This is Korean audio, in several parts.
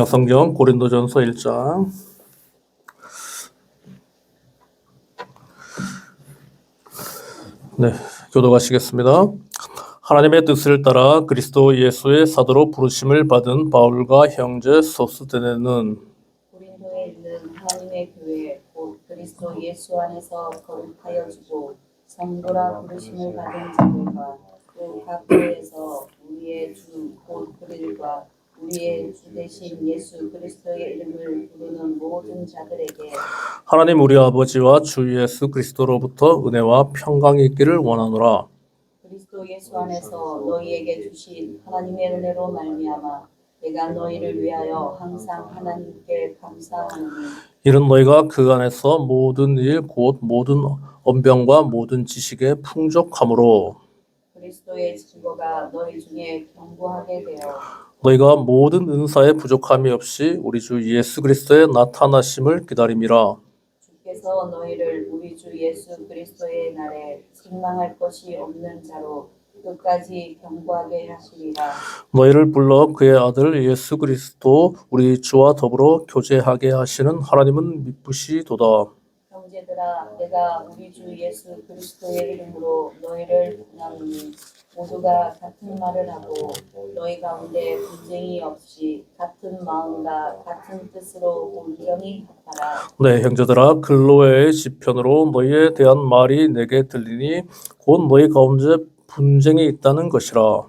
성경 고린도전서 1장. 네, 교독하시겠습니다. 하나님의 뜻을 따라 그리스도 예수의 사도로 부르심을 받은 바울과 형제 소스데네는 고린도에 있는 하나님의 교회 곧 그리스도 예수 안에서 거룩하여 주고 성도라 부르심을 받은 자들과 또 각 교회에서 우리의 주 곧 그들과 우리의 주 되신 예수 그리스도의 이름을 부르는 모든 자들에게 하나님 우리 아버지와 주 예수 그리스도로부터 은혜와 평강이 있기를 원하노라. 그리스도 예수 안에서 너희에게 주신 하나님의 은혜로 말미암아 내가 너희를 위하여 항상 하나님께 감사하노니 이는 너희가 그 안에서 모든 일 곧 모든 언병과 모든 지식에 풍족함으로 그리스도의 증거가 너희 중에 견고하게 되어 너희가 모든 은사에 부족함이 없이 우리 주 예수 그리스도의 나타나심을 기다림이라. 주께서 너희를 우리 주 예수 그리스도의 날에 책망할 것이 없는 자로 끝까지 견고하게 하시리라. 너희를 불러 그의 아들 예수 그리스도 우리 주와 더불어 교제하게 하시는 하나님은 미쁘시도다. 형제들아, 내가 우리 주 예수 그리스도의 이름으로 너희를 부탁하노니 모두가 같은 말을 하고 너희 가운데 분쟁이 없이 같은 마음과 같은 뜻으로 온전히 합하라. 네, 형제들아, 글로의 지편으로 너희에 대한 말이 내게 들리니 곧 너희 가운데 분쟁이 있다는 것이라.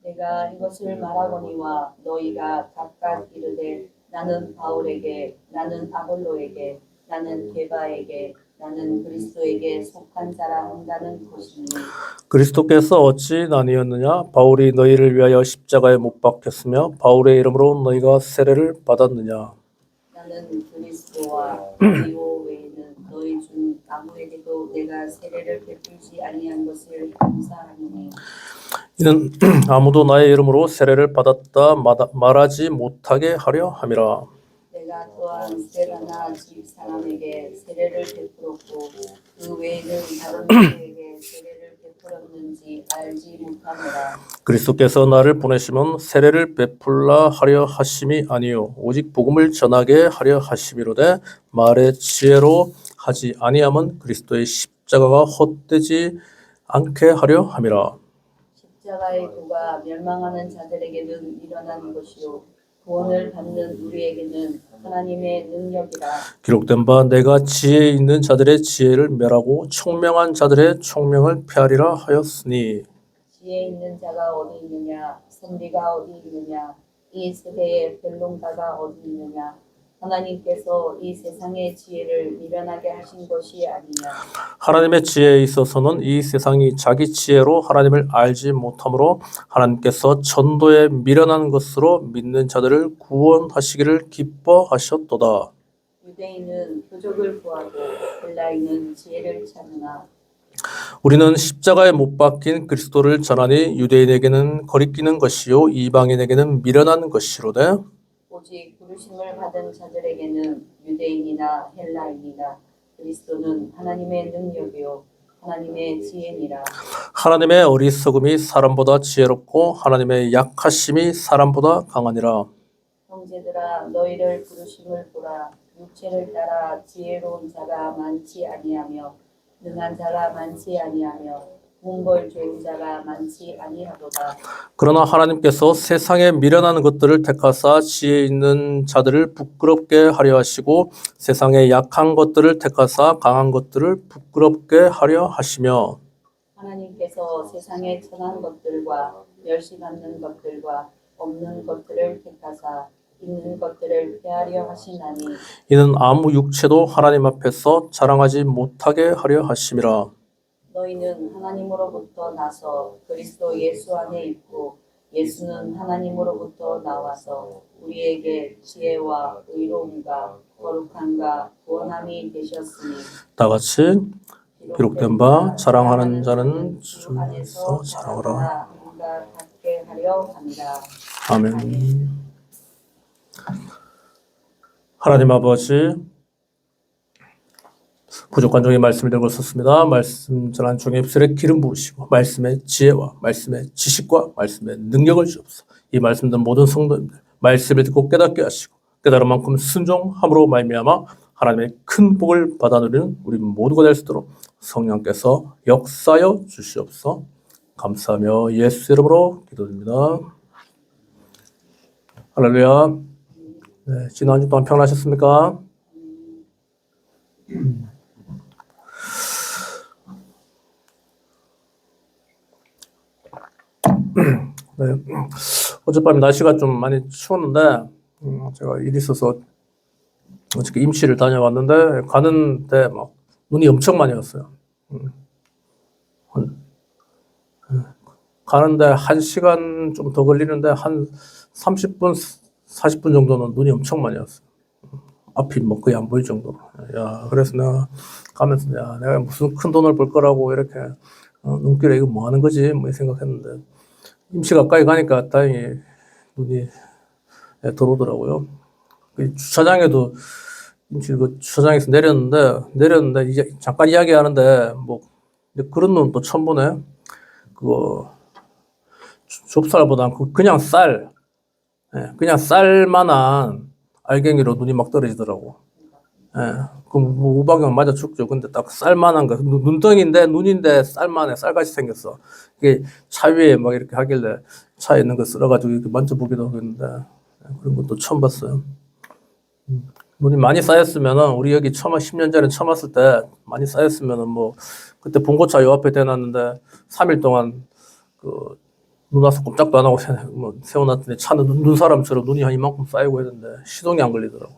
내가 이것을 말하거니와 너희가 각각 이르되 나는 바울에게, 나는 아볼로에게, 나는 게바에게, 나는 그리스도에게 속한 자라 한다는 것이니 그리스도께서 어찌 나뉘었느냐? 바울이 너희를 위하여 십자가에 못 박혔으며 바울의 이름으로 너희가 세례를 받았느냐? 나는 그리스도와 디오 외에는 너희 중 아무에게도 내가 세례를 베풀지 아니한 것을 감사하노니 이는 아무도 나의 이름으로 세례를 받았다 말하지 못하게 하려 함이라. 내가 또한 세라나 집 사람에게 세례를 베풀었고 그 외에는 다른 누구에게 세례를 베풀었는지 알지 못하노라. 그리스도께서 나를 보내시면 세례를 베풀라 하려 하심이 아니요 오직 복음을 전하게 하려 하심이로되 말의 지혜로 하지 아니함은 그리스도의 십자가가 헛되지 않게 하려 함이라. 십자가의 도가 멸망하는 자들에게는 일어나는 것이요 구원을 받는 우리에게는 하나님의 능력이라. 기록된 바 내가 지혜 있는 자들의 지혜를 멸하고 총명한 자들의 총명을 폐하리라 하였으니 지혜 있는 자가 어디 있느냐 선비가 어디 있느냐 이 세대의 변론가가 어디 있느냐 하나님께서 이 세상의 지혜를 미련하게 하신 것이 아니냐. 하나님의 지혜에 있어서는 이 세상이 자기 지혜로 하나님을 알지 못하므로 하나님께서 전도에 미련한 것으로 믿는 자들을 구원하시기를 기뻐하셨도다. 유대인은 표적을 구하고 헬라인은 지혜를 찾으나 우리는 십자가에 못 박힌 그리스도를 전하니 유대인에게는 거리끼는 것이요 이방인에게는 미련한 것이로되 오직 부르심을 받은 자들에게는 유대인이나 헬라인이나 그리스도는 하나님의 능력이요 하나님의 지혜니라. 하나님의 어리석음이 사람보다 지혜롭고 하나님의 약하심이 사람보다 강하니라. 형제들아 너희를 부르심을 보라. 육체를 따라 지혜로운 자가 많지 아니하며 능한 자가 많지 아니하며 문벌 좋은 자가 많지 아니하도다. 그러나 하나님께서 세상에 미련한 것들을 택하사 지혜 있는 자들을 부끄럽게 하려 하시고 세상에 약한 것들을 택하사 강한 것들을 부끄럽게 하려 하시며 하나님께서 세상에 천한 것들과 멸시받는 것들과 없는 것들을 택하사 있는 것들을 폐하려 하시나니 이는 아무 육체도 하나님 앞에서 자랑하지 못하게 하려 하심이라. 너희는 하나님으로부터 나서 그리스도 예수 안에 있고 예수는 하나님으로부터 나와서 우리에게 지혜와 의로움과 거룩함과 구원함이 되셨으니 다 같이 기록된 바 자랑하는 자는 주 안에서 자랑하라. 우리가 갖게 하려 합니다. 아멘. 하나님 아버지, 부족한 종의 말씀을 들고 썼습니다. 말씀 전한 종의 입술에 기름 부으시고 말씀의 지혜와 말씀의 지식과 말씀의 능력을 주옵소서. 이 말씀 듣는 모든 성도님들 말씀을 듣고 깨닫게 하시고 깨달은 만큼 순종함으로 말미암아 하나님의 큰 복을 받아 누리는 우리 모두가 될 수 있도록 성령께서 역사하여 주시옵소서. 감사하며 예수 이름으로 기도드립니다. 할렐루야. 네, 지난 한 주 동안 평안하셨습니까? 네. 어젯밤에 날씨가 좀 많이 추웠는데 제가 일이 있어서 어저께 임시를 다녀왔는데 가는데 막 눈이 엄청 많이 왔어요. 가는데 1시간 좀 더 걸리는데 한 30분, 40분 정도는 눈이 엄청 많이 왔어요. 앞이 뭐 거의 안 보일 정도로. 야, 그래서 내가 가면서 야, 내가 무슨 큰 돈을 벌 거라고 이렇게 눈길에 이거 뭐 하는 거지? 뭐 생각했는데 임시 가까이 가니까 다행히 눈이 들어오더라고요. 그 주차장에도 임시 그 주차장에서 내렸는데 이제 잠깐 이야기하는데 뭐 그런 눈 또 처음 보네. 그거 좁쌀보다 그냥 그냥 쌀만한 알갱이로 눈이 막 떨어지더라고. 그럼 뭐 우박이면 맞아 죽죠. 근데 딱 쌀만한 거, 눈덩이인데 눈인데 쌀같이 생겼어. 이게 차 위에 막 이렇게 하길래 차에 있는 거 쓸어가지고 이렇게 만져보기도 하고 있는데 그런 것도 처음 봤어요. 눈이 많이 쌓였으면은 우리 여기 10년 전에 처음 왔을 때 많이 쌓였으면은 뭐 그때 봉고차 요 앞에 대놨는데 3일 동안 그 눈 와서 꼼짝도 안 하고 세워놨더니 차는 눈사람처럼 눈이 한 이만큼 쌓이고 했는데 시동이 안 걸리더라고.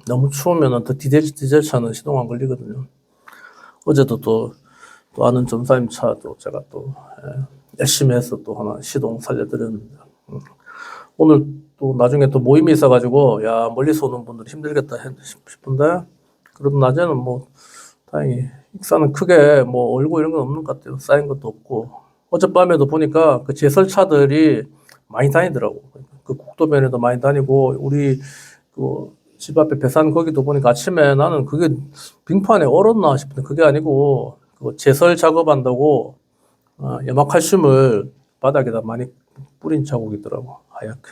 너무 추우면은 더 디젤 차는 시동 안 걸리거든요. 어제도 또 아는 전사님 차도 제가 또 열심히 해서 또 하나 시동 살려드렸는데 오늘 또 나중에 또 모임이 있어가지고 야 멀리서 오는 분들 힘들겠다 싶은데 그래도 낮에는 뭐 다행히 익사는 크게 뭐 얼고 이런 건 없는 것 같아요. 쌓인 것도 없고 어젯밤에도 보니까 그 제설차들이 많이 다니더라고. 그 국도변에도 많이 다니고 우리 그 집 앞에 배산 거기도 보니까 아침에 나는 그게 빙판에 얼었나 싶은데 그게 아니고 그 제설 작업한다고 염화칼슘을 바닥에다 많이 뿌린 자국이 있더라고. 하얗게.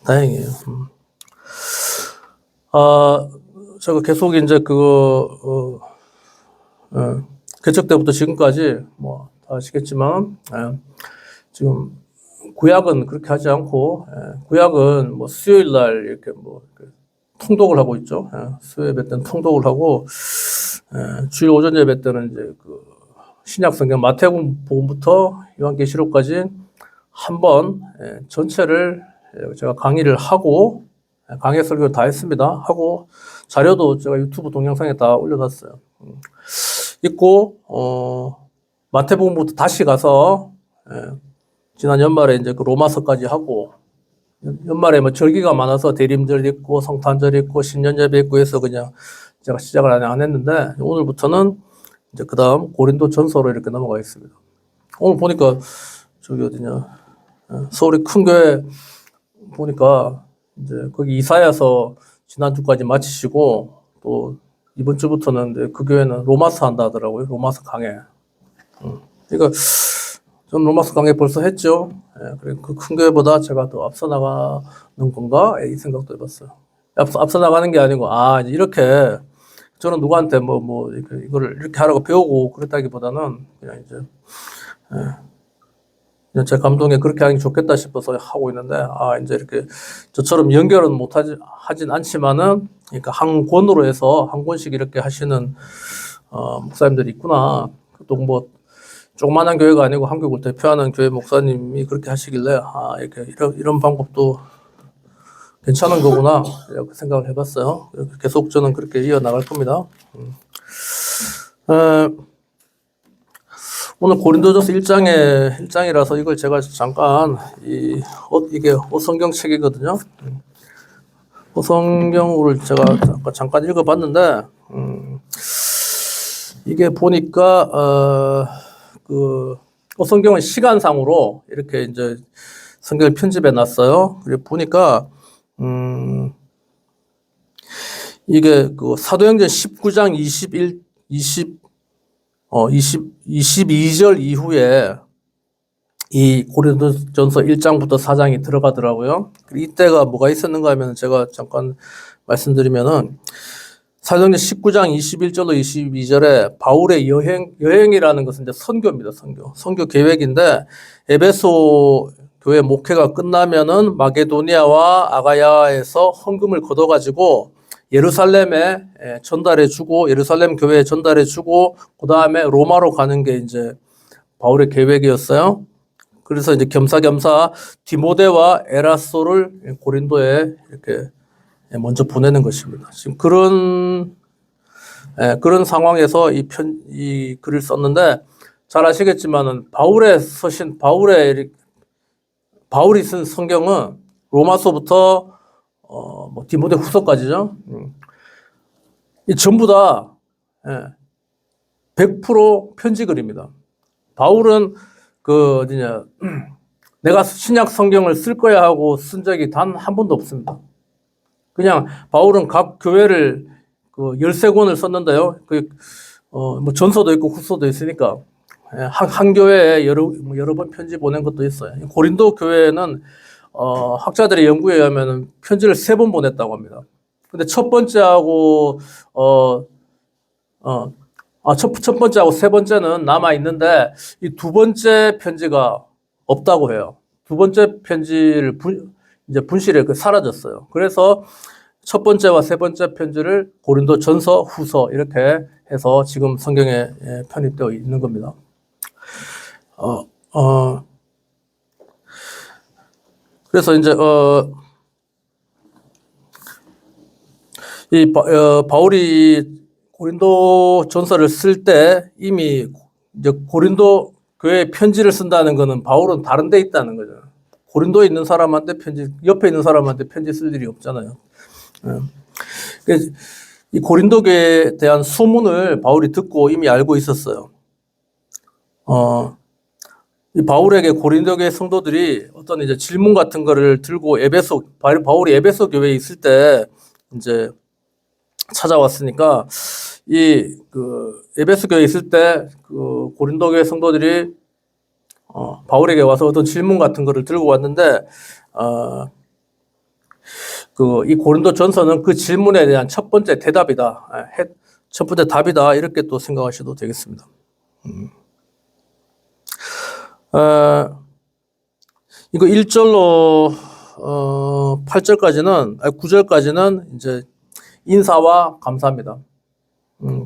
다행이에요. 제가 계속 이제 개척 때부터 지금까지 뭐 다 아시겠지만 지금 구약은 그렇게 하지 않고 구약은 뭐 수요일 날 이렇게 뭐 통독을 하고 있죠. 수요 예배 때는 통독을 하고 주일 오전 예배 때는 이제 그 신약 성경 마태복음부터 요한계시록까지 한번 전체를 제가 강의를 하고 강의 설교를 다 했습니다. 하고 자료도 제가 유튜브 동영상에 다 올려놨어요. 있고 마태복음부터 다시 가서 지난 연말에 이제 그 로마서까지 하고 연말에 뭐 절기가 많아서 대림절 있고 성탄절 있고 신년예배 있고 해서 그냥 제가 시작을 안 했는데 오늘부터는 이제 그 다음 고린도 전서로 이렇게 넘어가겠습니다. 오늘 보니까 저기 어디냐 서울의 큰 교회 보니까 이제 거기 이사야서 지난주까지 마치시고 또 이번 주부터는 그 교회는 로마서 한다 하더라고요. 로마서 강해. 그러니까 전 로마서 강의 벌써 했죠. 그 큰 교회보다 제가 더 앞서 나가는 건가? 이 생각도 해봤어요. 앞서 나가는 게 아니고, 이제 이렇게, 저는 누구한테 이거를 이렇게 하라고 배우고 그랬다기보다는 그냥 이제, 그냥 제 감동에 그렇게 하는 게 좋겠다 싶어서 하고 있는데, 이제 이렇게 저처럼 연결은 하진 않지만은, 그러니까 한 권으로 해서 한 권씩 이렇게 하시는, 목사님들이 있구나. 또 뭐, 조그마한 교회가 아니고 한국을 대표하는 교회 목사님이 그렇게 하시길래 이렇게 이런 방법도 괜찮은 거구나 이렇게 생각을 해봤어요. 계속 저는 그렇게 이어나갈 겁니다. 오늘 고린도전서 1장이라서 이걸 제가 잠깐 이게 호성경 책이거든요. 호성경을 제가 잠깐 읽어봤는데 이게 보니까 성경은 시간상으로 이렇게 이제 성경을 편집해 놨어요. 그리고 보니까, 이게 사도행전 19장 22절 이후에 이 고린도전서 1장부터 4장이 들어가더라고요. 이때가 뭐가 있었는가 하면 제가 잠깐 말씀드리면은 사도행전 19장 21절로 22절에 바울의 여행이라는 것은 이제 선교입니다. 선교 계획인데 에베소 교회 목회가 끝나면은 마게도니아와 아가야에서 헌금을 걷어가지고 예루살렘에 전달해주고 예루살렘 교회에 전달해주고 그 다음에 로마로 가는 게 이제 바울의 계획이었어요. 그래서 이제 겸사겸사 디모데와 에라소를 고린도에 이렇게 먼저 보내는 것입니다. 지금 그런 상황에서 이 글을 썼는데 잘 아시겠지만은 바울이 쓴 성경은 로마서부터 뭐 디모데 후서까지죠. 이 전부 다 100% 편지글입니다. 바울은 내가 신약 성경을 쓸 거야 하고 쓴 적이 단 한 번도 없습니다. 그냥 바울은 각 교회를 13권을 썼는데요. 뭐 전서도 있고 후서도 있으니까 한 교회에 여러 번 편지 보낸 것도 있어요. 고린도 교회는 학자들의 연구에 의하면 편지를 3번 보냈다고 합니다. 근데 첫 번째하고 첫 번째하고 세 번째는 남아 있는데 이 두 번째 편지가 없다고 해요. 두 번째 편지를 이제 분실에 사라졌어요. 그래서 첫 번째와 세 번째 편지를 고린도 전서, 후서 이렇게 해서 지금 성경에 편입되어 있는 겁니다. 그래서 이제 바울이 고린도 전서를 쓸 때 이미 이제 고린도 교회에 편지를 쓴다는 거는 바울은 다른 데 있다는 거죠. 고린도에 있는 사람한테 옆에 있는 사람한테 편지 쓸 일이 없잖아요. 이 고린도 교회에 대한 소문을 바울이 듣고 이미 알고 있었어요. 이 바울에게 고린도 교회 성도들이 어떤 이제 질문 같은 거를 들고 바울이 에베소 교회에 있을 때 이제 찾아왔으니까 에베소 교회에 있을 때 고린도 교회 성도들이 바울에게 와서 어떤 질문 같은 거를 들고 왔는데 이 고린도 전서는 그 질문에 대한 첫 번째 대답이다. 첫 번째 답이다. 이렇게 또 생각하셔도 되겠습니다. 이거 1절로 8절까지는 9절까지는 이제 인사와 감사입니다.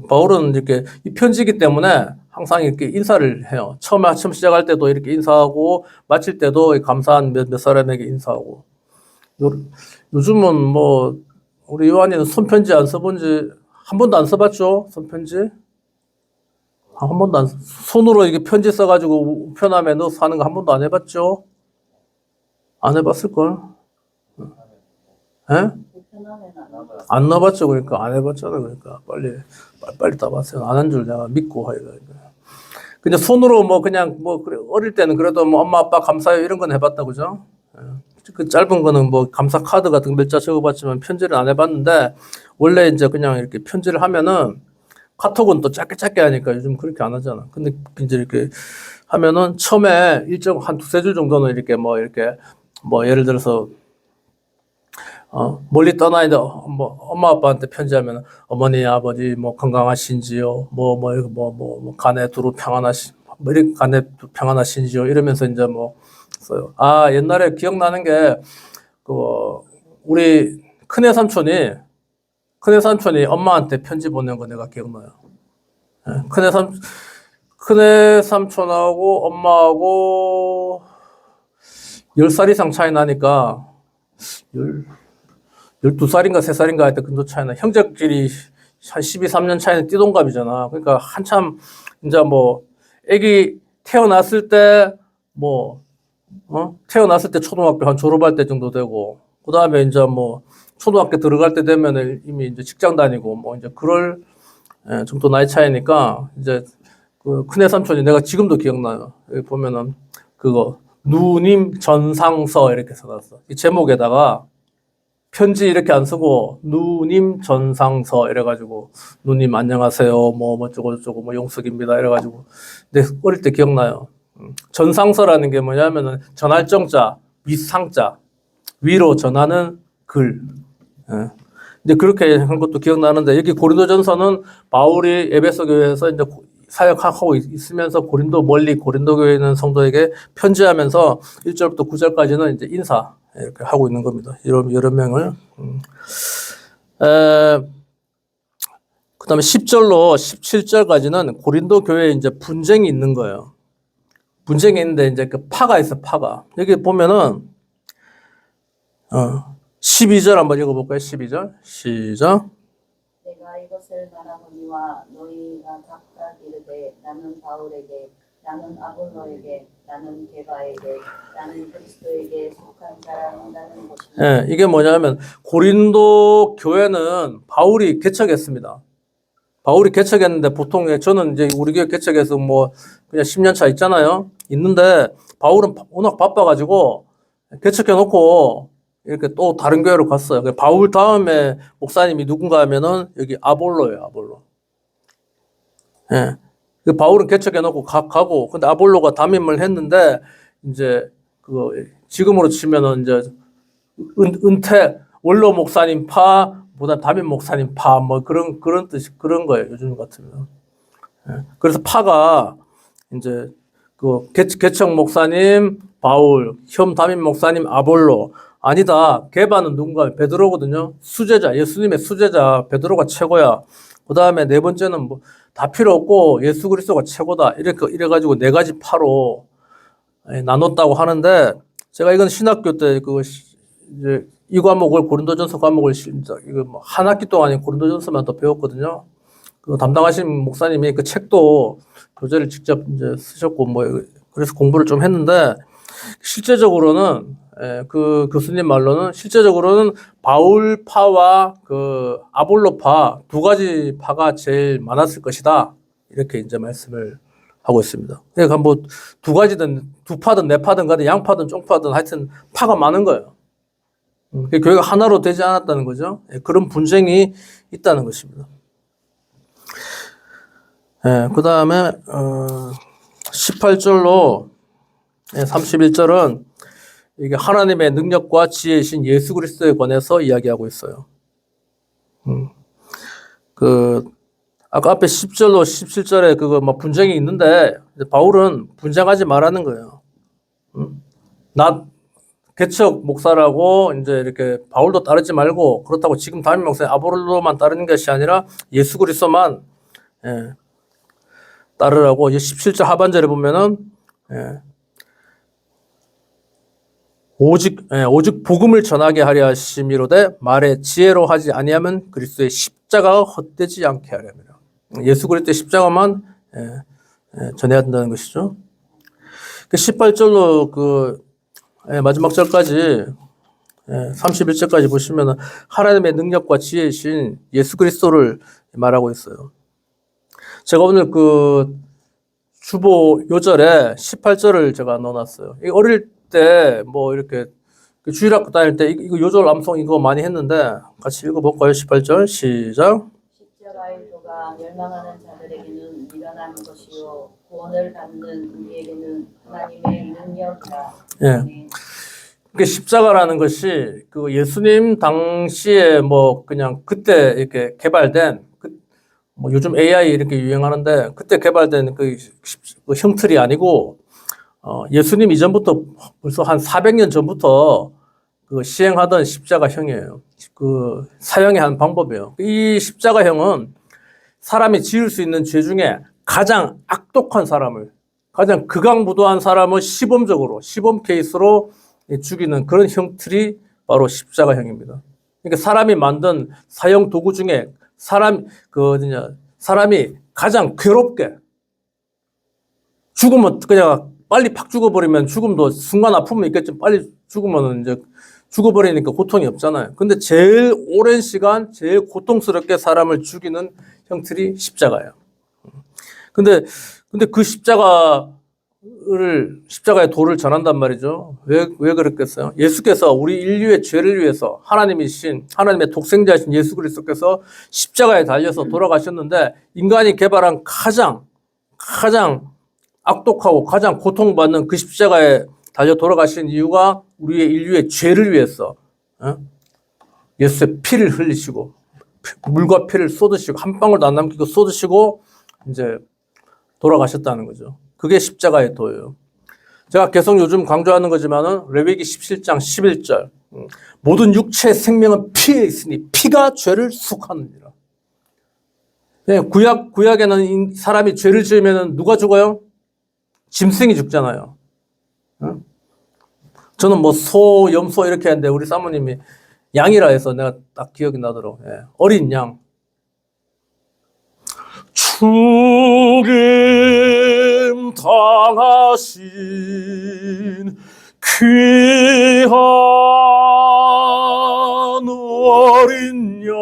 바울은 이렇게 이 편지이기 때문에 항상 이렇게 인사를 해요. 처음 시작할 때도 이렇게 인사하고 마칠 때도 감사한 몇 사람에게 인사하고. 요즘은 뭐 우리 요한이는 손편지 안 써본 지 한 번도 안 써봤죠? 손편지? 한 번도 손으로 이게 편지 써가지고 우편함에 넣어서 하는 거 한 번도 안 해봤죠? 안 해봤을걸? 예? 안 넣어봤죠. 그러니까 안 해봤잖아. 그러니까 빨리 따봤어요. 안 한 줄 내가 믿고 하니까. 그냥 손으로 뭐 그냥 뭐 그래 어릴 때는 그래도 뭐 엄마 아빠 감사해요 이런 건 해봤다 그죠? 그 짧은 거는 뭐 감사 카드 같은 거 몇 자 적어봤지만 편지를 안 해봤는데 원래 이제 그냥 이렇게 편지를 하면은 카톡은 또 짧게 하니까 요즘 그렇게 안 하잖아. 근데 이제 이렇게 하면은 처음에 일정 한 두세 줄 정도는 이렇게 뭐 예를 들어서 멀리 떠나 있는 뭐 엄마 아빠한테 편지하면 어머니 아버지 뭐 건강하신지요 간에 두루 평안하신지요 이러면서 이제 뭐 써요. 옛날에 기억나는 게 우리 큰애 삼촌이 엄마한테 편지 보낸 거 내가 기억나요. 큰애 삼촌하고 엄마하고 10살 이상 차이 나니까 12살인가 3살인가 할 때 근도 차이나 형제끼리 한 12~13년 차이는 띠동갑이잖아. 그러니까 한참 이제 뭐 애기 태어났을 때 초등학교 한 졸업할 때 정도 되고 그다음에 이제 뭐 초등학교 들어갈 때 되면 이미 이제 직장 다니고 뭐 이제 그럴 정도 나이 차이니까 이제 그 큰애 삼촌이 내가 지금도 기억나요. 여기 보면은 누님 전상서 이렇게 써놨어. 이 제목에다가 편지 이렇게 안 쓰고 누님 전상서 이래가지고 누님 안녕하세요 뭐 어쩌고 저쩌고 뭐 용석입니다 이래가지고 근데 어릴 때 기억나요. 전상서라는 게 뭐냐면은 전할 정자, 윗상자, 위로 전하는 글. 예. 이제 그렇게 한 것도 기억나는데 여기 고린도전서는 바울이 에베소 교회에서 이제 사역하고 있으면서 멀리 고린도 교회에 있는 성도에게 편지하면서 1절부터 9절까지는 이제 인사 이렇게 하고 있는 겁니다. 여러 명을. 그다음에 10절로 17절까지는 고린도 교회에 이제 분쟁이 있는 거예요. 분쟁이 있는데 이제 그 파가 있어, 파가. 여기 보면은 12절 한번 읽어볼까요? 12절 시작. 내가 이것을 말하거니와 너희가 각각 이르되 나는 바울에게 나는 아볼로에게 나는 게바에게 나는 그리스도에게 속한 자라 한다는 것입니다. 예, 이게 뭐냐면 고린도 교회는 바울이 개척했습니다. 바울이 개척했는데 보통 저는 이제 우리 교회 개척해서 뭐 그냥 10년 차 있잖아요. 있는데 바울은 워낙 바빠가지고 개척해 놓고 이렇게 또 다른 교회로 갔어요. 바울 다음에 목사님이 누군가 하면은 여기 아볼로예요, 아볼로. 예. 바울은 개척해 놓고 가고, 근데 아볼로가 담임을 했는데, 이제, 지금으로 치면은 이제, 은퇴, 원로 목사님 파, 보다 담임 목사님 파, 뭐 그런 뜻이, 그런 거예요, 요즘 같으면. 예. 그래서 파가, 이제, 개척 목사님, 바울, 현 담임 목사님, 아볼로, 아니다. 게바는 누군가? 베드로거든요. 수제자, 예수님의 수제자, 베드로가 최고야. 그 다음에 네 번째는 뭐, 다 필요 없고 예수 그리스도가 최고다. 이래가지고 네 가지 파로 나눴다고 하는데, 제가 이건 신학교 때 이제 이 과목을 고린도전서 과목을 이거 뭐 한 학기 동안 고린도전서만 더 배웠거든요. 그 담당하신 목사님이 그 책도 교재를 직접 이제 쓰셨고 뭐 그래서 공부를 좀 했는데, 실제적으로는 그 교수님 말로는 실제적으로는 바울파와 그 아볼로파 두 가지 파가 제일 많았을 것이다. 이렇게 이제 말씀을 하고 있습니다. 그러니까 뭐 두 가지든 두 파든 네 파든 간에 양파든 쫑파든 하여튼 파가 많은 거예요. 교회가 하나로 되지 않았다는 거죠. 그런 분쟁이 있다는 것입니다. 그 다음에 18절로 31절은 이게 하나님의 능력과 지혜이신 예수 그리스도에 관해서 이야기하고 있어요. 아까 앞에 10절로 17절에 막 분쟁이 있는데, 바울은 분쟁하지 말라는 거예요. 개척 목사라고 이제 이렇게 바울도 따르지 말고, 그렇다고 지금 담임 목사 아볼로만 따르는 것이 아니라 예수 그리스도만 따르라고. 이제 17절 하반절에 보면은, 오직 복음을 전하게 하려 하심이로되 말에 지혜로 하지 아니하면 그리스도의 십자가가 헛되지 않게 하려니라. 예수 그리스도의 십자가만 전해야 된다는 것이죠. 18절로 마지막 절까지 31절까지 보시면 하나님의 능력과 지혜이신 예수 그리스도를 말하고 있어요. 제가 오늘 주보 요절에 18절을 제가 넣어놨어요. 어릴 때 뭐 이렇게 주일학교 다닐 때 이거 요절 암송 이거 많이 했는데 같이 읽어볼까요? 18절 시작. 십자가의 도가 멸망하는 자들에게는 미련한 것이요 구원을 받는 우리에게는 하나님의 능력이라. 예. 그 십자가라는 것이 예수님 당시에 뭐 그냥 그때 이렇게 개발된 뭐 요즘 AI 이렇게 유행하는데 그때 개발된 그 형틀이 아니고 예수님 이전부터 벌써 한 400년 전부터 시행하던 십자가형이에요. 사형의 한 방법이에요. 이 십자가형은 사람이 지을 수 있는 죄 중에 가장 악독한 사람을, 가장 극악무도한 사람을 시범 케이스로 죽이는 그런 형틀이 바로 십자가형입니다. 그러니까 사람이 만든 사형 도구 중에 사람이 가장 괴롭게 죽으면 그냥 빨리 팍 죽어버리면 죽음도 순간 아픔은 있겠지만 빨리 죽으면 이제 죽어버리니까 고통이 없잖아요. 근데 제일 오랜 시간 제일 고통스럽게 사람을 죽이는 형틀이 십자가예요. 근데 그 십자가의 도를 전한단 말이죠. 왜 그랬겠어요? 예수께서 우리 인류의 죄를 위해서 하나님의 독생자이신 예수 그리스도께서 십자가에 달려서 돌아가셨는데 인간이 개발한 가장 악독하고 가장 고통받는 그 십자가에 달려 돌아가신 이유가 우리의 인류의 죄를 위해서 예수의 피를 흘리시고 물과 피를 쏟으시고 한 방울도 안 남기고 쏟으시고 이제 돌아가셨다는 거죠. 그게 십자가의 도예요. 제가 계속 요즘 강조하는 거지만은 레위기 17장 11절 모든 육체의 생명은 피에 있으니 피가 죄를 속하느니라. 구약에는 사람이 죄를 지으면 누가 죽어요? 짐승이 죽잖아요. 저는 뭐 소, 염소 이렇게 했는데 우리 사모님이 양이라 해서 내가 딱 기억이 나도록 어린 양. 죽임 당하신 귀한 어린 양.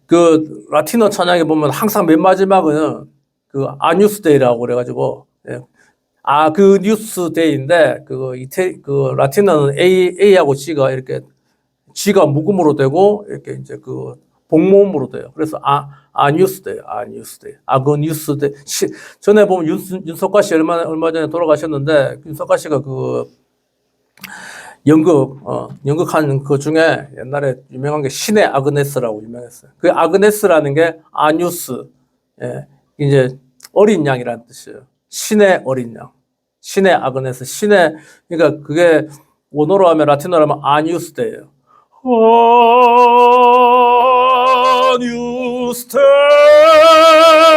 그 라틴어 찬양에 보면 항상 맨 마지막은 그 아뉴스데이라고 그래가지고 그 뉴스데이인데 그 라틴어는 A하고 G가 이렇게 G가 묵음으로 되고 이렇게 이제 그 복모음으로 돼요. 그래서 아뉴스데이. 그 뉴스데이. 전에 보면 윤석화 씨 얼마 전에 돌아가셨는데 윤석화 씨가 그 연극한 그 중에 옛날에 유명한 게 신의 아그네스라고 유명했어요. 그 아그네스라는 게 아뉴스, 이제 어린 양이라는 뜻이에요. 신의 어린 양. 신의 아그네스, 그러니까 그게 원어로 하면 라틴어로 하면 아뉴스데이예요.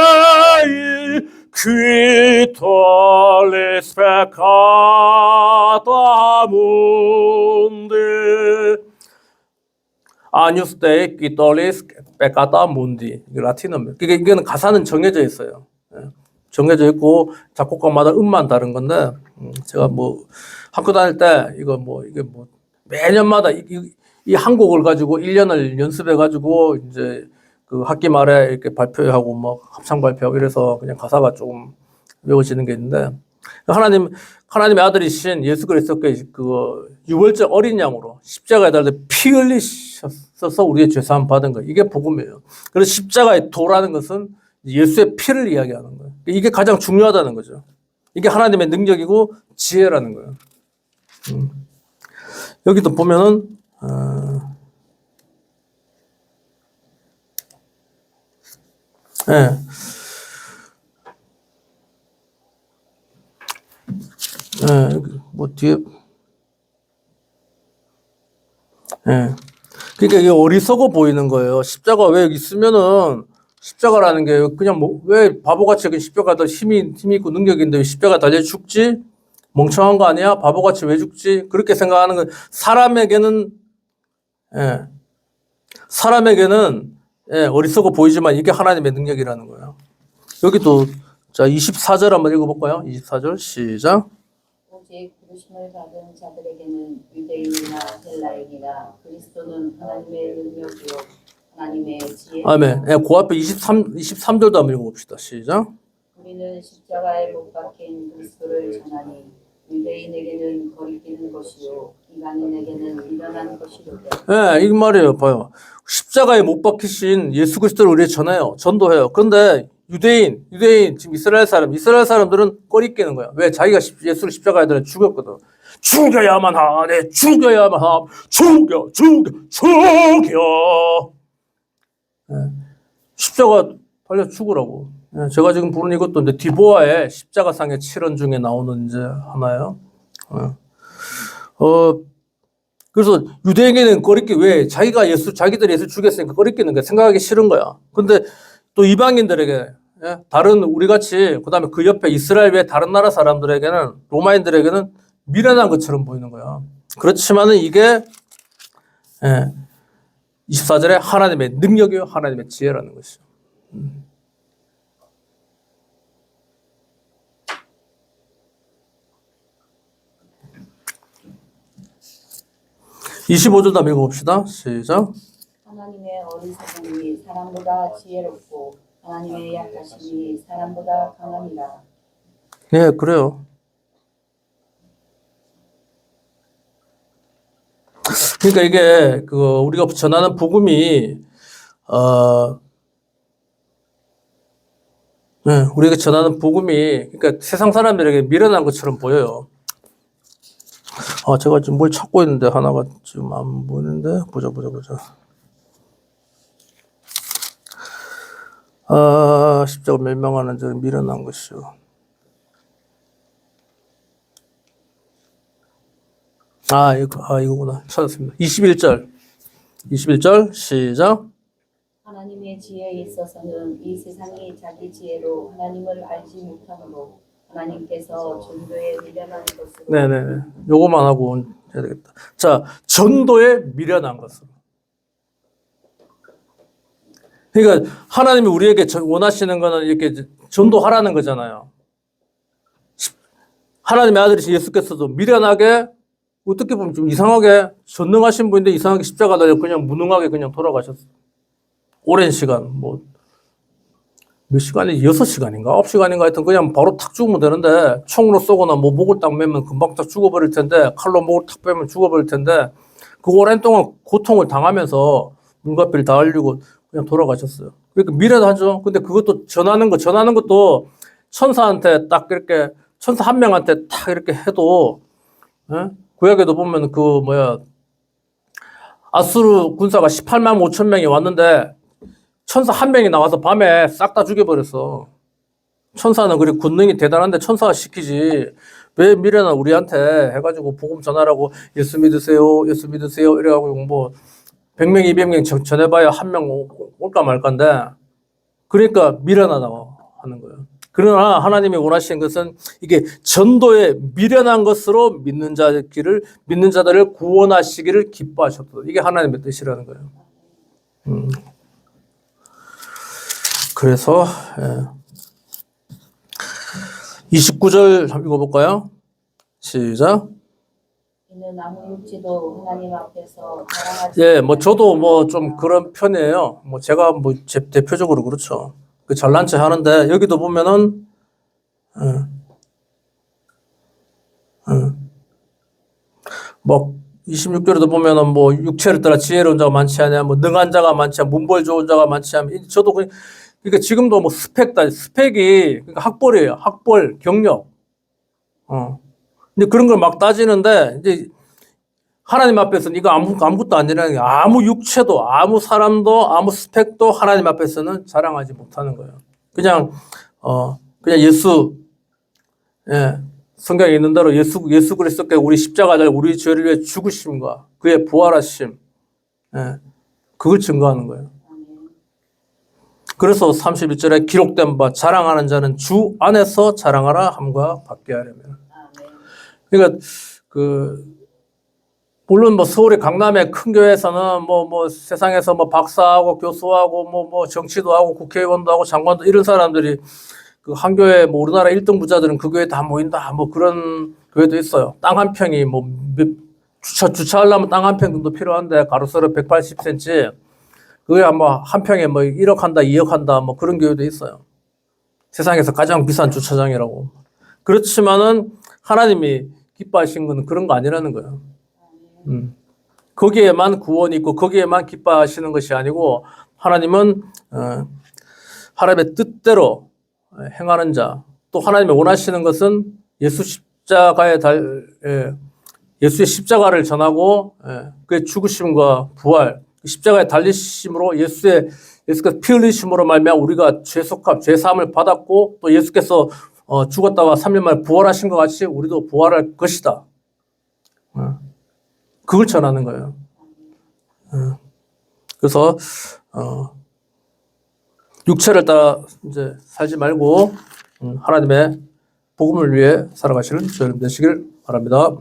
아뉴스데이 quitarles peccata mundi. 아뉴스 데이 quitarles peccata mundi. 이게 라틴어입니다. 이거는 가사는 정해져 있어요. 정해져 있고 작곡가마다 음만 다른 건데 제가 뭐 학교 다닐 때 이게 뭐 매년마다 이 한 곡을 가지고 1년을 연습해 가지고 이제 그 학기 말에 이렇게 발표하고 뭐 합창 발표하고 이래서 그냥 가사가 조금 외워지는 게 있는데 하나님의 아들이신 예수 그리스도께 그 유월절 어린 양으로 십자가에 달려 피 흘리셔서 우리의 죄 사함 받은 거 이게 복음이에요. 그래서 십자가의 도라는 것은 예수의 피를 이야기하는 거예요. 이게 가장 중요하다는 거죠. 이게 하나님의 능력이고 지혜라는 거예요. 여기도 보면은 뭐 뒤에 그러니까 이게 어리석어 보이는 거예요. 십자가 왜 여기 있으면은 십자가라는 게 그냥 뭐 왜 바보같이 여기 십자가도 힘이 있고 능력인데 왜 십자가 달려 죽지? 멍청한 거 아니야? 바보같이 왜 죽지? 그렇게 생각하는 건 사람에게는 어리석어 보이지만 이게 하나님의 능력이라는 거예요. 여기도 자 24절 한번 읽어볼까요? 24절 시작. 오직 부르심을 받은 자들에게는 유대인이나 헬라인이나 그리스도는 하나님의 능력이요 하나님의 지혜. 아멘. 그 앞에 23절도 한번 읽어봅시다. 시작. 우리는 십자가에 못 박힌 그리스도를 전하니 유대인에게는 거리끼는 것이요 이방인에게는 미련한 것이로다. 이 말이에요. 봐요. 십자가에 못 박히신 예수 그리스도를 우리에 전해요. 전도해요. 그런데 유대인 지금 이스라엘 사람들은 꺼리끼는 거야. 왜? 자기가 예수를 십자가에 달아 죽였거든. 죽여야만 하네. 죽여. 십자가 달려 죽으라고. 제가 지금 부르는 이것도 이제 디보아의 십자가상의 7원 중에 나오는 이제 하나예요. 그래서 유대인에게는 꺼리끼 왜? 자기들이 예수 죽였으니까 꺼리끼는 거야. 생각하기 싫은 거야. 근데 또 이방인들에게 다른 우리 같이 그다음에 그 옆에 이스라엘 외 다른 나라 사람들에게는 로마인들에게는 미련한 것처럼 보이는 거야. 그렇지만은 이게 24절에 하나님의 능력이요 하나님의 지혜라는 것이죠. 25절도 한번 읽어봅시다. 시작. 하나님의 어리석음이 사람보다 지혜롭고 하나님의 약하심이 사람보다 강하니라. 네, 그래요. 그러니까 이게 우리가 전하는 복음이 네, 우리가 전하는 복음이 그러니까 세상 사람들에게 미련한 것처럼 보여요. 제가 지금 뭘 찾고 있는데 하나가 지금 안 보이는데 보자. 십자가 멸망하는 저 미련한 것이요. 이거구나. 찾았습니다. 21절 시작. 하나님의 지혜에 있어서는 이 세상이 자기 지혜로 하나님을 알지 못하므로 하나님께서 전도에 미련한 것으로. 네네. 요거만 하고 해야 되겠다. 자, 전도에 미련한 것으로. 그러니까 하나님이 우리에게 원하시는 거는 이렇게 전도하라는 거잖아요. 하나님의 아들이신 예수께서도 미련하게, 어떻게 보면 좀 이상하게 전능하신 분인데 이상하게 십자가 달려 그냥 무능하게 그냥 돌아가셨어요. 오랜 시간, 몇 시간이 6시간인가 9시간인가 하여튼 그냥 바로 탁 죽으면 되는데 총으로 쏘거나 목을 딱 매면 금방 딱 죽어버릴 텐데 칼로 목을 탁 빼면 죽어버릴 텐데 그 오랜 동안 고통을 당하면서 물과비를 다 흘리고 그냥 돌아가셨어요. 그러니까 미련하죠. 근데 그것도 전하는 것도 천사한테 딱 이렇게 천사 한 명한테 딱 이렇게 해도, 구약에도 보면 아수르 군사가 18만 5천 명이 왔는데 천사 한 명이 나와서 밤에 싹 다 죽여버렸어. 천사는 그리 권능이 대단한데 천사가 시키지. 왜 미련한 우리한테 해가지고 복음 전하라고 예수 믿으세요 이래가지고 100명, 200명 전해봐야 한 명 올까 말까인데 그러니까 미련하다고 하는 거예요. 그러나 하나님이 원하시는 것은 이게 전도에 미련한 것으로 믿는 자들을 구원하시기를 기뻐하셨다. 이게 하나님의 뜻이라는 거예요. 그래서 29절 한번 읽어볼까요? 시작. 이는 아무 육지도 하나님 앞에서 자랑하지. 저도 좀 그런 편이에요. 제가 대표적으로 그렇죠. 그 잘난 체 하는데 여기도 보면은 26절에도 보면은 육체를 따라 지혜로운 자가 많지 않냐, 능한 자가 많지 않냐, 문벌 좋은 자가 많지 않냐. 저도 그러니까 지금도 스펙이 그러니까 학벌이에요. 학벌, 경력. 근데 그런 걸 막 따지는데 이제 하나님 앞에서는 이거 아무것도 아니라는 게 아무 육체도, 아무 사람도, 아무 스펙도 하나님 앞에서는 자랑하지 못하는 거예요. 그냥 예수, 성경에 있는 대로 예수 그리스도께 우리 십자가를 우리 죄를 위해 죽으심과 그의 부활하심, 그걸 증거하는 거예요. 그래서 31절에 기록된 바 자랑하는 자는 주 안에서 자랑하라 함과 받게 하려면. 그러니까 물론 서울의 강남의 큰 교회에서는 세상에서 박사하고 교수하고 정치도 하고 국회의원도 하고 장관도 이런 사람들이 그 한 교회 우리나라 1등 부자들은 그 교회에 다 모인다 그런 교회도 있어요. 땅 한 평이 주차하려면 땅 한 평 정도 필요한데 가로세로 180cm 그게 한 평에 1억 한다 2억 한다 그런 교회도 있어요. 세상에서 가장 비싼 주차장이라고. 그렇지만은 하나님이 기뻐하신 건 그런 거 아니라는 거예요. 거기에만 구원이 있고 거기에만 기뻐하시는 것이 아니고 하나님은 하나님의 뜻대로 행하는 자, 또 하나님이 원하시는 것은 예수의 십자가를 전하고 그의 죽으심과 부활, 십자가에 달리심으로 예수께서 피 흘리심으로 말미암아 우리가 죄 사함을 받았고 또 예수께서 죽었다가 3일 만에 부활하신 것 같이 우리도 부활할 것이다. 그걸 전하는 거예요. 그래서 육체를 따라 이제 살지 말고 하나님의 복음을 위해 살아가시는 저희들 되시길 바랍니다.